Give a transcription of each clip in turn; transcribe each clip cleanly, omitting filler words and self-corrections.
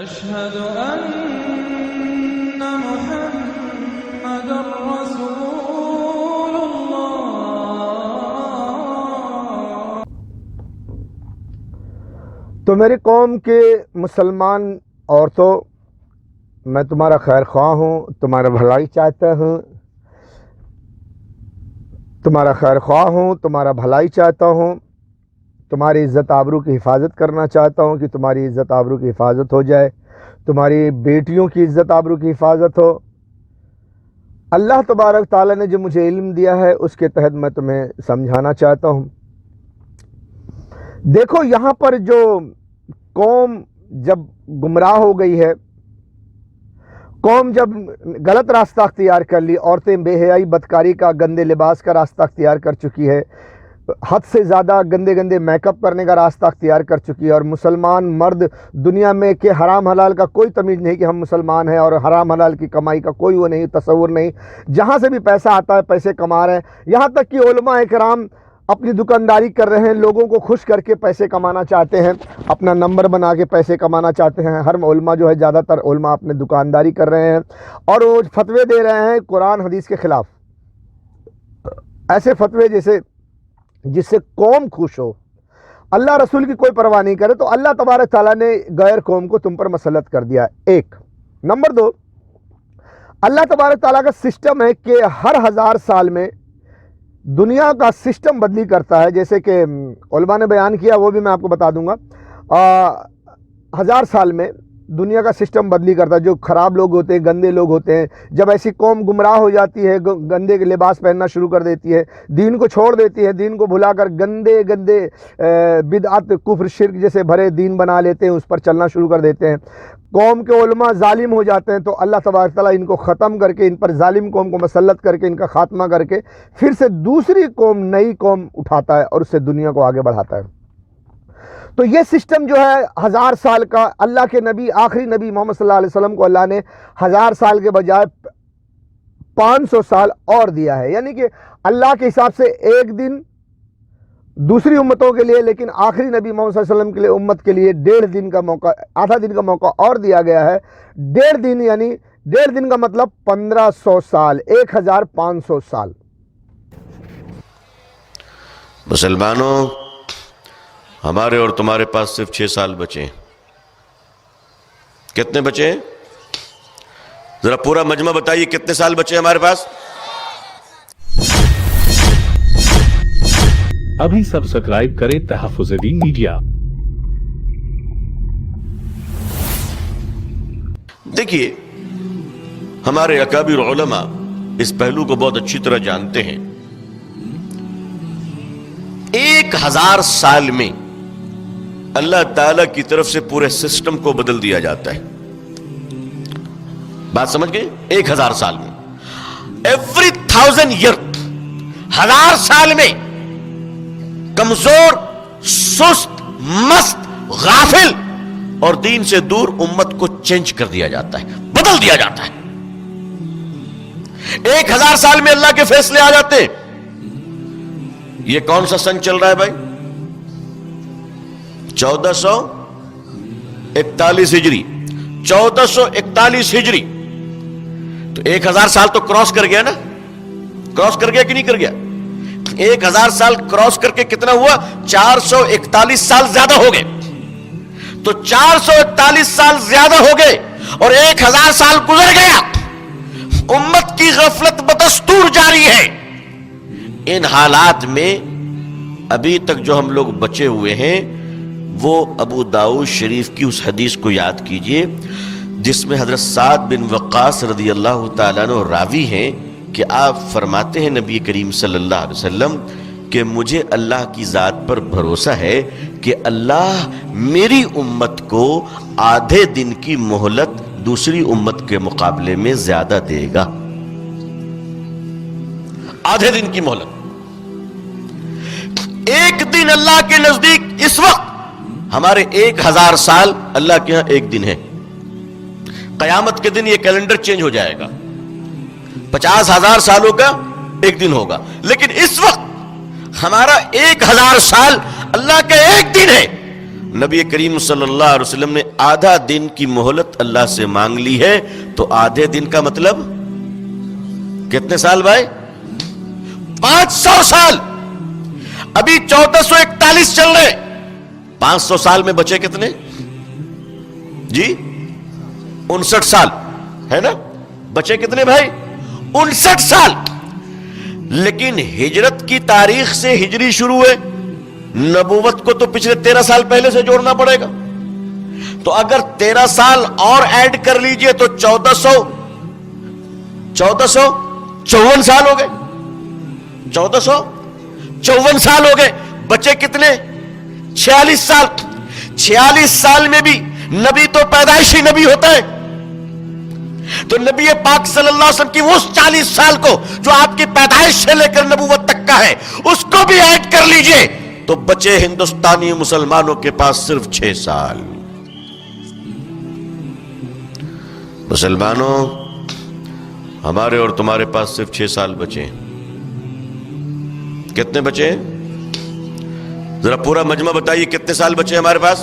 أشهد أن محمد رسول الله۔ تو میری قوم کے مسلمان عورتوں، میں تمہارا خیر خواہ ہوں، تمہارا بھلائی چاہتا ہوں، تمہارا خیر خواہ ہوں، تمہارا بھلائی چاہتا ہوں، تمہاری عزت آبرو کی حفاظت کرنا چاہتا ہوں کہ تمہاری عزت آبرو کی حفاظت ہو جائے، تمہاری بیٹیوں کی عزت آبرو کی حفاظت ہو۔ اللہ تبارک تعالیٰ نے جو مجھے علم دیا ہے اس کے تحت میں تمہیں سمجھانا چاہتا ہوں۔ دیکھو، یہاں پر جو قوم جب گمراہ ہو گئی ہے، قوم جب غلط راستہ اختیار کر لی، عورتیں بے حیائی بدکاری کا، گندے لباس کا راستہ اختیار کر چکی ہے، حد سے زیادہ گندے گندے میک اپ کرنے کا راستہ اختیار کر چکی ہے، اور مسلمان مرد دنیا میں کہ حرام حلال کا کوئی تمیز نہیں کہ ہم مسلمان ہیں، اور حرام حلال کی کمائی کا کوئی وہ نہیں، تصور نہیں، جہاں سے بھی پیسہ آتا ہے پیسے کما رہے ہیں، یہاں تک کہ علماء کرام اپنی دکانداری کر رہے ہیں، لوگوں کو خوش کر کے پیسے کمانا چاہتے ہیں، اپنا نمبر بنا کے پیسے کمانا چاہتے ہیں۔ ہر علماء جو ہے، زیادہ تر علماء اپنے دکانداری کر رہے ہیں اور وہ فتوے دے رہے ہیں قرآن حدیث کے خلاف، ایسے فتوے جس سے قوم خوش ہو، اللہ رسول کی کوئی پرواہ نہیں کرے۔ تو اللہ تبارک تعالیٰ نے غیر قوم کو تم پر مسلط کر دیا، ایک۔ نمبر دو، اللہ تبارک تعالیٰ کا سسٹم ہے کہ ہر 1000 سال میں دنیا کا سسٹم بدلی کرتا ہے، جیسے کہ علماء نے بیان کیا، وہ بھی میں آپ کو بتا دوں گا۔ 1000 سال میں دنیا کا سسٹم بدلی کرتا ہے۔ جو خراب لوگ ہوتے ہیں، گندے لوگ ہوتے ہیں، جب ایسی قوم گمراہ ہو جاتی ہے، گندے لباس پہننا شروع کر دیتی ہے، دین کو چھوڑ دیتی ہے، دین کو بھلا کر گندے بدعت کفر شرک جیسے بھرے دین بنا لیتے ہیں، اس پر چلنا شروع کر دیتے ہیں، قوم کے علماء ظالم ہو جاتے ہیں، تو اللہ تبارک تعالیٰ ان کو ختم کر کے، ان پر ظالم قوم کو مسلط کر کے، ان کا خاتمہ کر کے پھر سے دوسری قوم، نئی قوم اٹھاتا ہے اور اس سے دنیا کو آگے بڑھاتا ہے۔ تو یہ سسٹم جو ہے 1000 سال کا، اللہ کے نبی، آخری نبی محمد صلی اللہ علیہ وسلم کو اللہ نے 1000 سال کے بجائے 500 سال اور دیا ہے، یعنی کہ اللہ کے حساب سے ایک دن دوسری امتوں کے لیے، لیکن آخری نبی محمد صلی اللہ علیہ وسلم کے لیے، امت کے لیے 1.5 دن کا موقع، آدھا دن کا موقع اور دیا گیا ہے۔ 1.5 دن یعنی 1.5 دن کا مطلب 1500 سال، 1500 سال۔ مسلمانوں، ہمارے اور تمہارے پاس صرف 6 سال بچے ہیں۔ کتنے بچے ہیں؟ ذرا پورا مجمع بتائیے، کتنے سال بچے ہیں ہمارے پاس؟ ابھی سبسکرائب کریں تحفظ دین میڈیا۔ دیکھیے، ہمارے اکابر علماء اس پہلو کو بہت اچھی طرح جانتے ہیں۔ 1000 سال میں اللہ تعالیٰ کی طرف سے پورے سسٹم کو بدل دیا جاتا ہے۔ بات سمجھ گئے؟ 1000 سال میں، ایوری 1000 ایئر، 1000 سال میں کمزور، سست، مست، غافل اور دین سے دور امت کو چینج کر دیا جاتا ہے، بدل دیا جاتا ہے۔ 1000 سال میں اللہ کے فیصلے آ جاتے ہیں۔ یہ کون سا سن چل رہا ہے بھائی؟ 1441 ہجری، 1441 ہجری، تو 1000 سال تو کراس کر گیا نا؟ کراس کر گیا کہ نہیں کر گیا؟ 1000 سال کراس کر کے کتنا ہوا؟ 441 سال زیادہ ہو گئے۔ تو 441 سال زیادہ ہو گئے اور 1000 سال گزر گیا، امت کی غفلت بدستور جاری ہے۔ ان حالات میں ابھی تک جو ہم لوگ بچے ہوئے ہیں، وہ ابو داؤد شریف کی اس حدیث کو یاد کیجئے جس میں حضرت سعد بن وقاص رضی اللہ تعالیٰ عنہ راوی ہیں کہ آپ فرماتے ہیں نبی کریم صلی اللہ علیہ وسلم کہ مجھے اللہ کی ذات پر بھروسہ ہے کہ اللہ میری امت کو آدھے دن کی مہلت دوسری امت کے مقابلے میں زیادہ دے گا۔ آدھے دن کی مہلت، ایک دن اللہ کے نزدیک اس وقت ہمارے 1000 سال اللہ کے ہاں ایک دن ہے۔ قیامت کے دن یہ کیلنڈر چینج ہو جائے گا، 50,000 سالوں کا ایک دن ہوگا، لیکن اس وقت ہمارا 1000 سال اللہ کا ایک دن ہے۔ نبی کریم صلی اللہ علیہ وسلم نے آدھا دن کی مہلت اللہ سے مانگ لی ہے، تو آدھے دن کا مطلب کتنے سال بھائی؟ 500 سال۔ ابھی 1441 چل رہے، 500 سال میں بچے کتنے جی؟ 59 سال ہے نا؟ بچے کتنے بھائی؟ 59 سال۔ لیکن ہجرت کی تاریخ سے ہجری شروع ہے، نبوت کو تو پچھلے 13 سال پہلے سے جوڑنا پڑے گا، تو اگر 13 سال اور ایڈ کر لیجئے تو 1454 سال ہو گئے، 1454 سال ہو گئے۔ بچے کتنے؟ 46 سال۔ 46 سال میں بھی نبی تو پیدائشی نبی ہوتا ہے، تو نبی پاک صلی اللہ علیہ وسلم کی اس 40 سال کو جو آپ کی پیدائش سے لے کر نبوت تک کا ہے، اس کو بھی ایڈ کر لیجئے تو بچے ہندوستانی مسلمانوں کے پاس صرف 6 سال۔ مسلمانوں، ہمارے اور تمہارے پاس صرف 6 سال بچے ہیں۔ کتنے بچے ہیں؟ ذرا پورا مجمع بتائیے کتنے سال بچے ہیں ہمارے پاس؟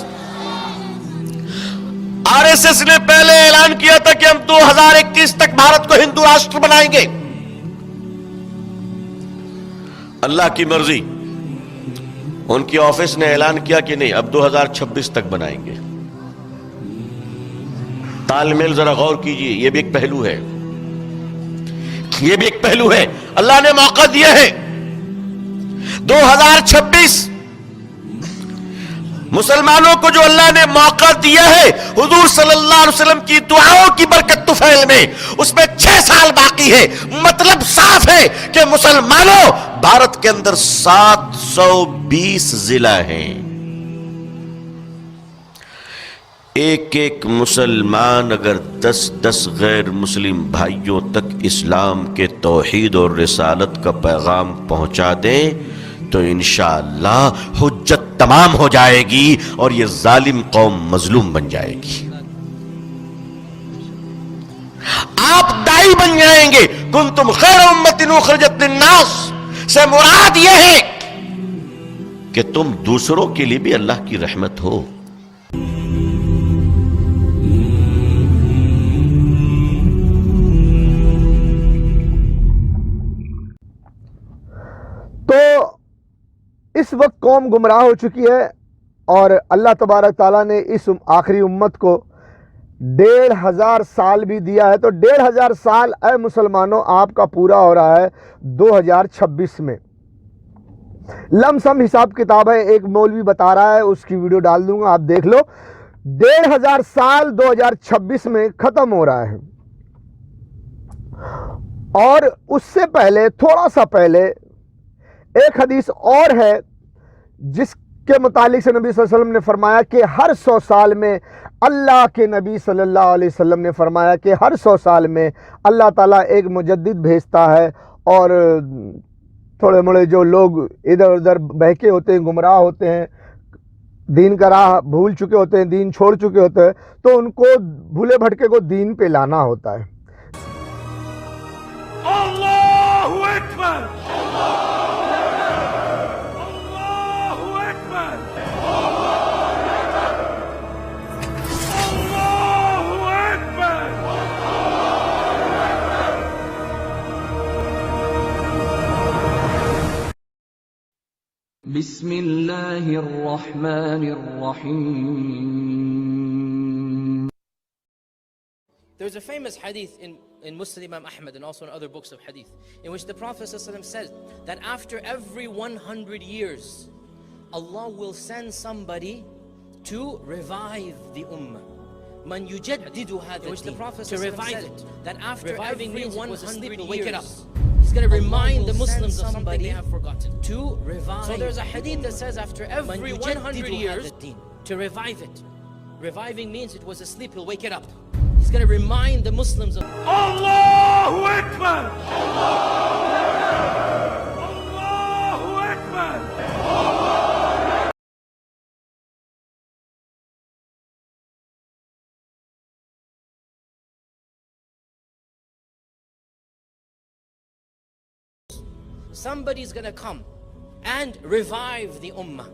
آر ایس ایس نے پہلے اعلان کیا تھا کہ ہم 2021 تک بھارت کو ہندو راشٹر بنائیں گے۔ اللہ کی مرضی، ان کی آفس نے اعلان کیا کہ نہیں، اب 2026 تک بنائیں گے۔ تال میل ذرا غور کیجئے، یہ بھی ایک پہلو ہے، یہ بھی ایک پہلو ہے۔ اللہ نے موقع دیا ہے 2026، مسلمانوں کو جو اللہ نے موقع دیا ہے حضور صلی اللہ علیہ وسلم کی دعاؤں کی برکت طفیل میں، اس میں 6 سال باقی ہے۔ مطلب صاف ہے کہ مسلمانوں، بھارت کے اندر 720 ضلع ہیں، ایک ایک مسلمان اگر 10 غیر مسلم بھائیوں تک اسلام کے توحید اور رسالت کا پیغام پہنچا دیں تو انشاءاللہ حجت تمام ہو جائے گی اور یہ ظالم قوم مظلوم بن جائے گی۔ آپ دائی بن جائیں گے۔ کنتم خیر امت اخرجت للناس سے مراد یہ ہے کہ تم دوسروں کے لیے بھی اللہ کی رحمت ہو۔ اس وقت قوم گمراہ ہو چکی ہے اور اللہ تبارک تعالیٰ نے اس آخری امت کو 1500 سال بھی دیا ہے، تو 1500 سال اے مسلمانوں آپ کا پورا ہو رہا ہے 2026 میں۔ لم سم حساب کتاب ہے، ایک مولوی بتا رہا ہے، اس کی ویڈیو ڈال دوں گا، آپ دیکھ لو۔ 1500 سال 2026 میں ختم ہو رہا ہے، اور اس سے پہلے تھوڑا سا پہلے ایک حدیث اور ہے جس کے متعلق سے نبی صلی اللہ علیہ وسلم نے فرمایا کہ ہر 100 سال میں اللہ کے نبی صلی اللہ علیہ وسلم نے فرمایا کہ ہر 100 سال میں اللہ تعالیٰ ایک مجدد بھیجتا ہے، اور تھوڑے موڑے جو لوگ ادھر ادھر بہکے ہوتے ہیں، گمراہ ہوتے ہیں، دین کا راہ بھول چکے ہوتے ہیں، دین چھوڑ چکے ہوتے ہیں، تو ان کو بھولے بھٹکے کو دین پہ لانا ہوتا ہے۔ اللہ اکبر! بسم اللہ الرحمن الرحیم۔ There's a famous hadith in Muslim Imam Ahmad and also in other books of hadith in which the Prophet ﷺ says that after every 100 years Allah will send somebody to revive the ummah. Man yujaddidu hadha, which the Prophet to revive it, that after every 100 years he's going to remind the Muslims of something they have forgotten, to revive. So there's a hadith that says after every 100 years to revive it. Reviving means it was asleep, he'll wake it up. He's going to remind the Muslims of Allahu Akbar! Allahu Akbar! somebody's going to come and revive the ummah.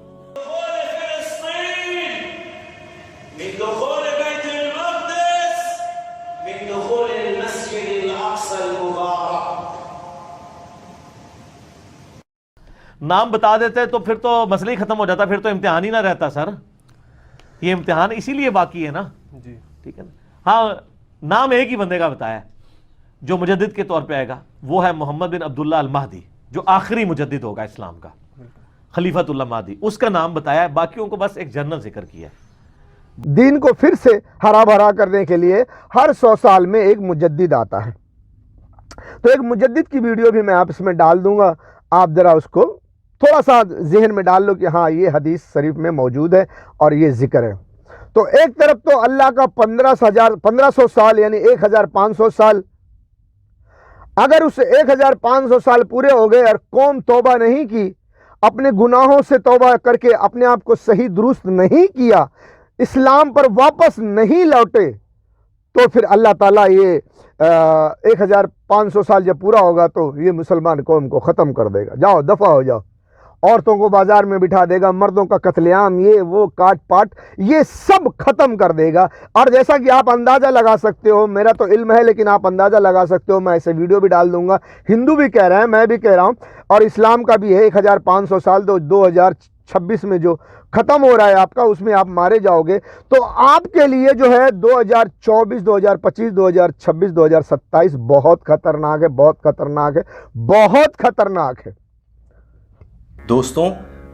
من دخول بيت المقدس من دخول المسجد الأقصى المبارك. نام بتا دیتے تو پھر تو مسئلہ ہی ختم ہو جاتا, پھر تو امتحان ہی نہ رہتا سر. یہ امتحان اسی لیے باقی ہے نا جی, ٹھیک ہے نا. ہاں نام ایک ہی بندے کا بتایا ہے جو مجدد کے طور پہ آئے گا, وہ ہے محمد بن عبداللہ المہدی, جو آخری مجدد ہوگا اسلام کا, خلیفۃ اللہ مہدی. اس کا نام بتایا ہے, باقیوں کو بس ایک جنرل ذکر کیا ہے. دین کو پھر سے ہرا بھرا کرنے کے لیے ہر 100 سال میں ایک مجدد آتا ہے. تو ایک مجدد کی ویڈیو بھی میں آپ اس میں ڈال دوں گا, آپ ذرا اس کو تھوڑا سا ذہن میں ڈال لو کہ ہاں یہ حدیث شریف میں موجود ہے اور یہ ذکر ہے. تو ایک طرف تو اللہ کا 1500 سال یعنی 1500 سال, اگر اس 1500 سال پورے ہو گئے اور قوم توبہ نہیں کی, اپنے گناہوں سے توبہ کر کے اپنے آپ کو صحیح درست نہیں کیا, اسلام پر واپس نہیں لوٹے, تو پھر اللہ تعالیٰ یہ 1500 سال جب پورا ہوگا تو یہ مسلمان قوم کو ختم کر دے گا. جاؤ دفع ہو جاؤ, عورتوں کو بازار میں بٹھا دے گا, مردوں کا قتل عام, یہ وہ کاٹ پاٹ, یہ سب ختم کر دے گا. اور جیسا کہ آپ اندازہ لگا سکتے ہو, میرا تو علم ہے لیکن آپ اندازہ لگا سکتے ہو, میں ایسے ویڈیو بھی ڈال دوں گا. ہندو بھی کہہ رہے ہیں, میں بھی کہہ رہا ہوں, اور اسلام کا بھی ہے 1500 سال, تو 2026 میں جو ختم ہو رہا ہے آپ کا, اس میں آپ مارے جاؤ گے. تو آپ کے لیے جو ہے 2024 2025 2026 2027 بہت خطرناک ہے, بہت خطرناک ہے, بہت خطرناک ہے. دوستوں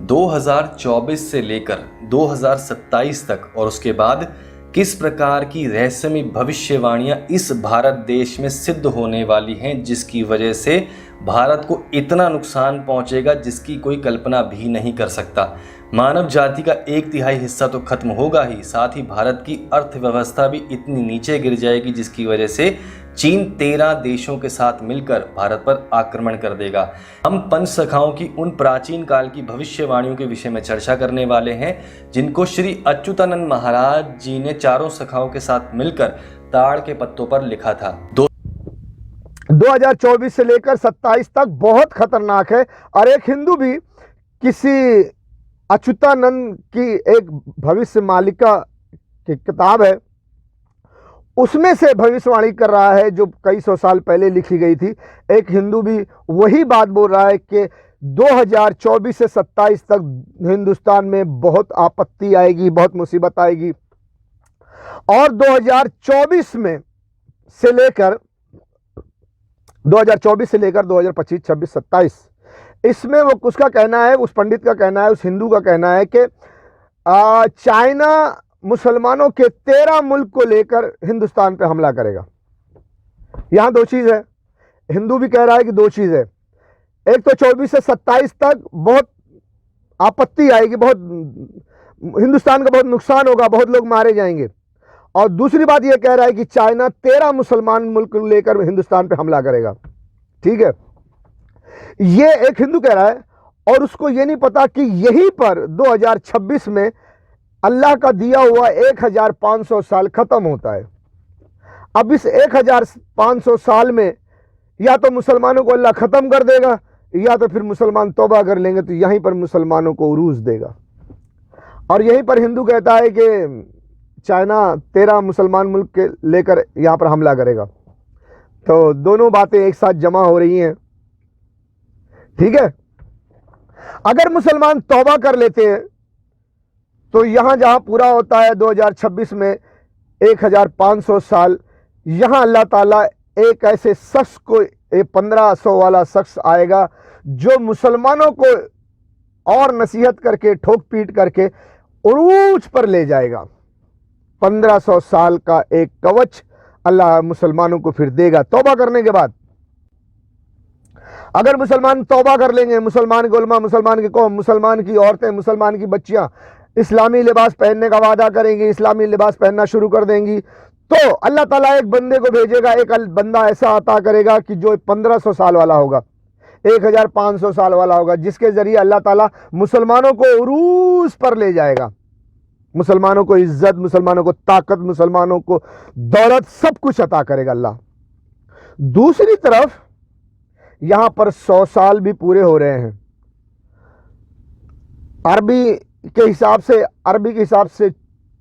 2024 سے لے کر 2027 تک اور اس کے بعد کس پرکار کی رہسمی بھوشیہ وانیاں اس بھارت دیش میں صدھ ہونے والی ہیں, جس کی وجہ سے بھارت کو اتنا نقصان پہنچے گا جس کی کوئی کلپنا بھی نہیں کر سکتا. مانو جاتی کا 1/3 حصہ تو ختم ہوگا ہی, ساتھ ہی بھارت کی ارتھ ویوستھا بھی اتنی نیچے گر جائے گی جس کی وجہ سے چین 13 دیشوں کے ساتھ مل کر بھارت پر آکرمن کر دے گا. ہم پنچ سکھاؤں کی ان پراچین کال کی بھوشیہ وانیوں کے وشے میں چرچا کرنے والے ہیں, جن کو شری اچوتانند مہاراج جی نے چاروں سکھاؤں کے ساتھ مل کر تاڑ کے پتوں پر لکھا تھا. 2024 سے لے کر 27 تک بہت خطرناک ہے. اور ایک ہندو بھی کسی اچوتانند کی ایک بھوشیہ مالکا کی کتاب ہے, اس میں سے بھوشیہ وانی کر رہا ہے جو کئی سو سال پہلے لکھی گئی تھی. ایک ہندو بھی وہی بات بول رہا ہے کہ 2024 سے 27 تک ہندوستان میں بہت آپتی آئے گی, بہت مصیبت آئے گی. اور 2024 میں سے لے کر 2025 26 27 اس میں وہ اس کا کہنا ہے, اس پنڈت کا کہنا ہے, اس ہندو کا کہنا ہے کہ چائنا مسلمانوں کے 13 ملک کو لے کر ہندوستان پہ حملہ کرے گا. یہاں دو چیز ہے, ہندو بھی کہہ رہا ہے کہ دو چیز ہے. ایک تو 24 سے 27 تک بہت آپتی آئے گی, بہت ہندوستان کا بہت نقصان ہوگا, بہت لوگ مارے جائیں گے. اور دوسری بات یہ کہہ رہا ہے کہ چائنا 13 مسلمان ملک لے کر ہندوستان پہ حملہ کرے گا. ٹھیک ہے, یہ ایک ہندو کہہ رہا ہے, اور اس کو یہ نہیں پتا کہ یہی پر 2026 میں اللہ کا دیا ہوا 1500 سال ختم ہوتا ہے. اب اس 1500 سال میں یا تو مسلمانوں کو اللہ ختم کر دے گا, یا تو پھر مسلمان توبہ کر لیں گے, تو یہیں پر مسلمانوں کو عروج دے گا. اور یہیں پر ہندو کہتا ہے کہ چائنا 13 مسلمان ملک کے لے کر یہاں پر حملہ کرے گا. تو دونوں باتیں ایک ساتھ جمع ہو رہی ہیں. ٹھیک ہے, اگر مسلمان توبہ کر لیتے ہیں تو یہاں جہاں پورا ہوتا ہے 2026 میں 1500 سال, یہاں اللہ تعالیٰ ایک ایسے شخص کو 1500 والا شخص آئے گا جو مسلمانوں کو اور نصیحت کر کے ٹھوک پیٹ کر کے عروج پر لے جائے گا. 1500 سال کا ایک کوچ اللہ مسلمانوں کو پھر دے گا توبہ کرنے کے بعد. اگر مسلمان توبہ کر لیں گے, مسلمان کے علماء, مسلمان کی قوم, مسلمان کی عورتیں, مسلمان کی بچیاں اسلامی لباس پہننے کا وعدہ کریں گی, اسلامی لباس پہننا شروع کر دیں گی, تو اللہ تعالیٰ ایک بندے کو بھیجے گا, ایک بندہ ایسا عطا کرے گا کہ جو 1500 سال والا ہوگا, 1500 سال والا ہوگا, جس کے ذریعے اللہ تعالیٰ مسلمانوں کو عروج پر لے جائے گا. مسلمانوں کو عزت, مسلمانوں کو طاقت, مسلمانوں کو دولت, سب کچھ عطا کرے گا اللہ. دوسری طرف یہاں پر 100 سال بھی پورے ہو رہے ہیں. عربی کے حساب سے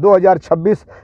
2026,